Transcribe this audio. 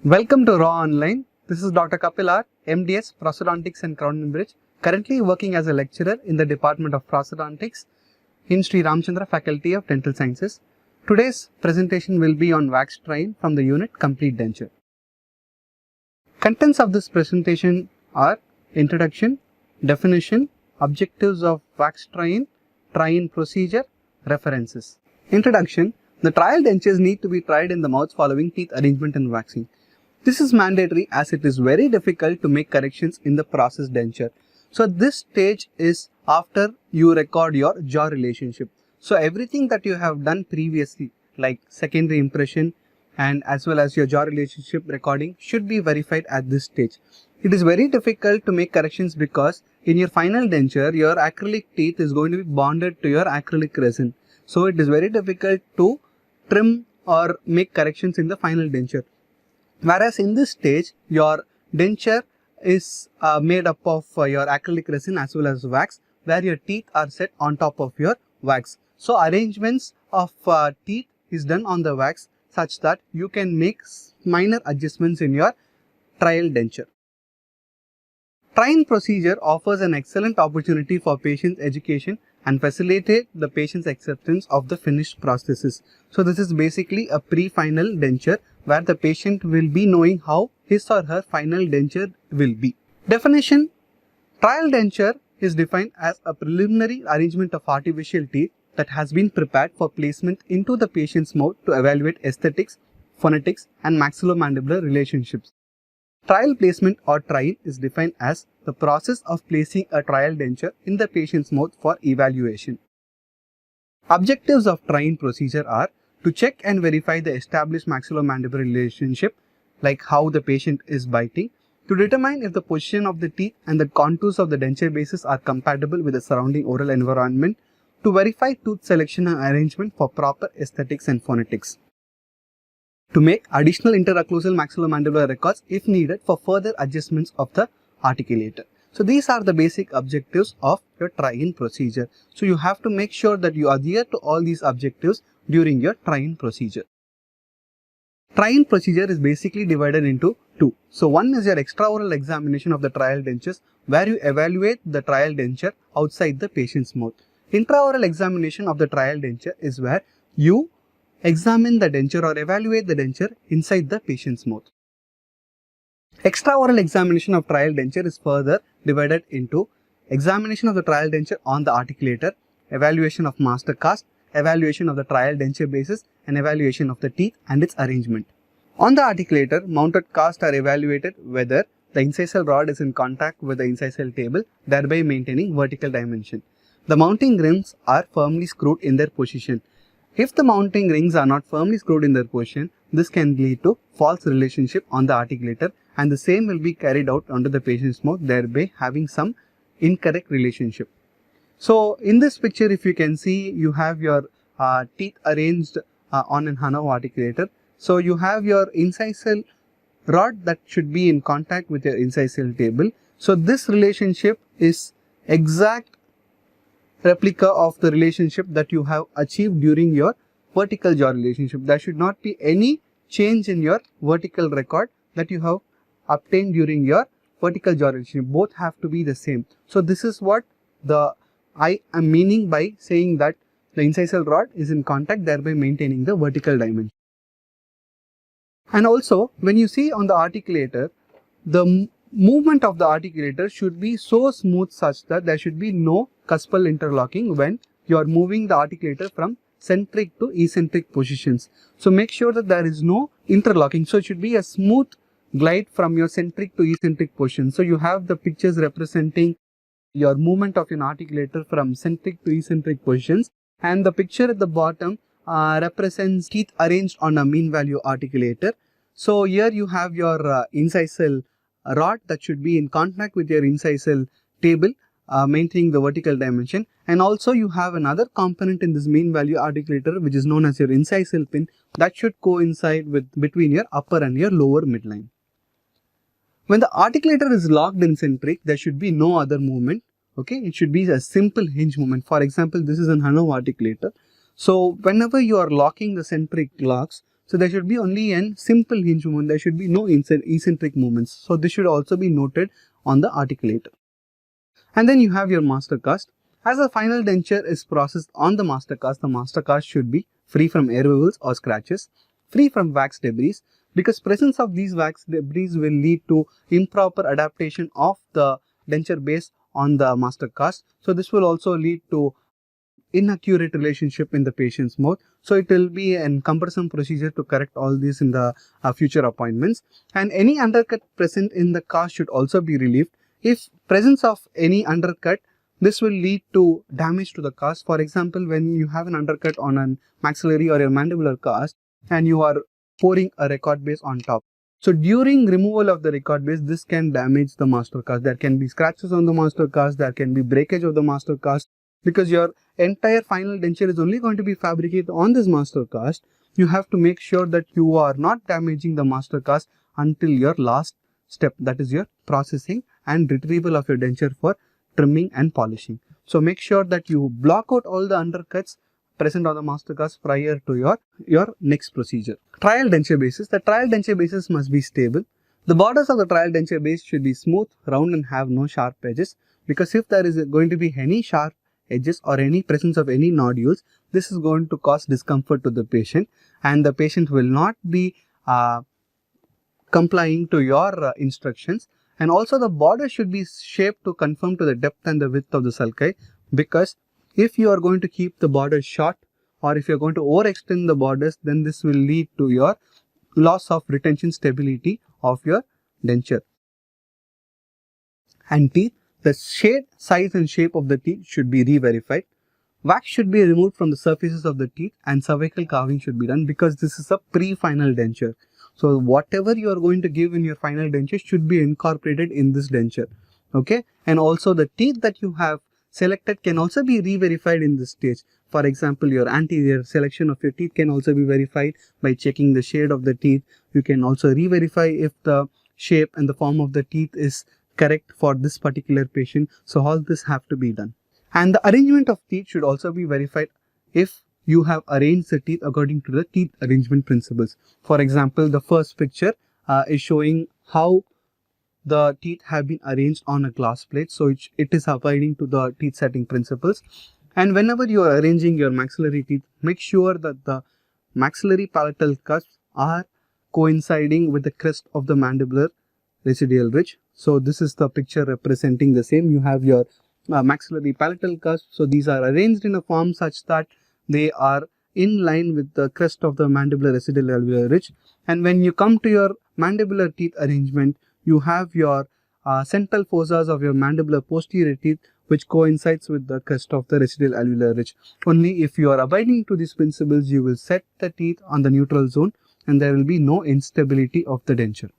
Welcome to Raw Online. This is Dr. Kapilar, MDS, Prosthodontics and Crown and Bridge, currently working as a lecturer in the Department of Prosthodontics in Sri Ramchandra Faculty of Dental Sciences. Today's presentation will be on wax try-in from the unit Complete Denture. Contents of this presentation are introduction, definition, objectives of wax try-in procedure, references. Introduction. The trial dentures need to be tried in the mouth following teeth arrangement and waxing. This is mandatory as it is very difficult to make corrections in the processed denture. So this stage is after you record your jaw relationship. So everything that you have done previously, like secondary impression and as well as your jaw relationship recording, should be verified at this stage. It is very difficult to make corrections because in your final denture, your acrylic teeth is going to be bonded to your acrylic resin. So it is very difficult to trim or make corrections in the final denture. Whereas in this stage, your denture is made up of your acrylic resin as well as wax, where your teeth are set on top of your wax. So arrangements of teeth is done on the wax such that you can make minor adjustments in your trial denture. Try-in procedure offers an excellent opportunity for patient education and facilitate the patient's acceptance of the finished prosthesis. So this is basically a pre-final denture where the patient will be knowing how his or her final denture will be. Definition. Trial denture is defined as a preliminary arrangement of artificial teeth that has been prepared for placement into the patient's mouth to evaluate aesthetics, phonetics and maxillomandibular relationships. Trial placement or try-in is defined as the process of placing a trial denture in the patient's mouth for evaluation. Objectives of try-in procedure are to check and verify the established maxillomandibular relationship, like how the patient is biting, to determine if the position of the teeth and the contours of the denture bases are compatible with the surrounding oral environment, to verify tooth selection and arrangement for proper aesthetics and phonetics, to make additional interocclusal maxillomandibular records if needed for further adjustments of the articulator. So these are the basic objectives of your try-in procedure. So you have to make sure that you adhere to all these objectives during your try-in procedure. Try-in procedure is basically divided into two. So one is your extraoral examination of the trial dentures, where you evaluate the trial denture outside the patient's mouth. Intraoral examination of the trial denture is where you examine the denture or evaluate the denture inside the patient's mouth. Extraoral examination of trial denture is further divided into examination of the trial denture on the articulator, evaluation of master cast, evaluation of the trial denture bases and evaluation of the teeth and its arrangement. On the articulator, mounted casts are evaluated whether the incisal rod is in contact with the incisal table, thereby maintaining vertical dimension. The mounting rings are firmly screwed in their position. If the mounting rings are not firmly screwed in their position, this can lead to false relationship on the articulator and the same will be carried out onto the patient's mouth, thereby having some incorrect relationship. So in this picture, if you can see, you have your teeth arranged on an Hanau articulator. So you have your incisal rod that should be in contact with your incisal table. So this relationship is exact replica of the relationship that you have achieved during your vertical jaw relationship. There should not be any change in your vertical record that you have obtained during your vertical jaw relationship. Both have to be the same. So this is what I am meaning by saying that the incisal rod is in contact, thereby maintaining the vertical dimension. And also, when you see on the articulator, the movement of the articulator should be so smooth such that there should be no cuspal interlocking when you are moving the articulator from centric to eccentric positions. So make sure that there is no interlocking. So it should be a smooth glide from your centric to eccentric position. So you have the pictures representing your movement of an articulator from centric to eccentric positions, and the picture at the bottom represents teeth arranged on a mean value articulator. So here you have your incisal rod that should be in contact with your incisal table, maintaining the vertical dimension, and also you have another component in this mean value articulator which is known as your incisal pin that should coincide with between your upper and your lower midline. When the articulator is locked in centric, there should be no other movement. Okay, it should be a simple hinge movement. For example, this is an Hanau articulator. So whenever you are locking the centric locks, So there should be only a simple hinge movement. There should be no eccentric movements. So this should also be noted on the articulator. And then you have your master cast. As the final denture is processed on the master cast should be free from air bubbles or scratches, free from wax debris, because presence of these wax debris will lead to improper adaptation of the denture base on the master cast. So this will also lead to inaccurate relationship in the patient's mouth. So it will be a cumbersome procedure to correct all this in the future appointments. And any undercut present in the cast should also be relieved. If presence of any undercut, this will lead to damage to the cast. For example, when you have an undercut on a maxillary or a mandibular cast and you are pouring a record base on top. So during removal of the record base, this can damage the master cast. There can be scratches on the master cast, there can be breakage of the master cast, because your entire final denture is only going to be fabricated on this master cast. You have to make sure that you are not damaging the master cast until your last step, that is your processing and retrieval of your denture for trimming and polishing. So make sure that you block out all the undercuts present on the master cast prior to your next procedure. Trial denture bases. The trial denture bases must be stable. The borders of the trial denture base should be smooth, round and have no sharp edges, because if there is going to be any sharp edges or any presence of any nodules, this is going to cause discomfort to the patient and the patient will not be complying to your instructions. And also the border should be shaped to conform to the depth and the width of the sulci, because if you are going to keep the border short or if you are going to overextend the borders, then this will lead to your loss of retention stability of your denture. And teeth, the shade, size and shape of the teeth should be re-verified. Wax should be removed from the surfaces of the teeth and cervical carving should be done, because this is a pre-final denture. So whatever you are going to give in your final denture should be incorporated in this denture. Okay, and also the teeth that you have selected can also be re-verified in this stage. For example, your anterior selection of your teeth can also be verified by checking the shade of the teeth. You can also re-verify if the shape and the form of the teeth is correct for this particular patient. So all this have to be done. And the arrangement of teeth should also be verified if you have arranged the teeth according to the teeth arrangement principles. For example, the first picture is showing how the teeth have been arranged on a glass plate. So it is abiding to the teeth setting principles. And whenever you are arranging your maxillary teeth, make sure that the maxillary palatal cusps are coinciding with the crest of the mandibular residual ridge. So this is the picture representing the same. You have your maxillary palatal cusp. So these are arranged in a form such that they are in line with the crest of the mandibular residual alveolar ridge. And when you come to your mandibular teeth arrangement, you have your central fossas of your mandibular posterior teeth, which coincides with the crest of the residual alveolar ridge. Only if you are abiding to these principles, you will set the teeth on the neutral zone and there will be no instability of the denture.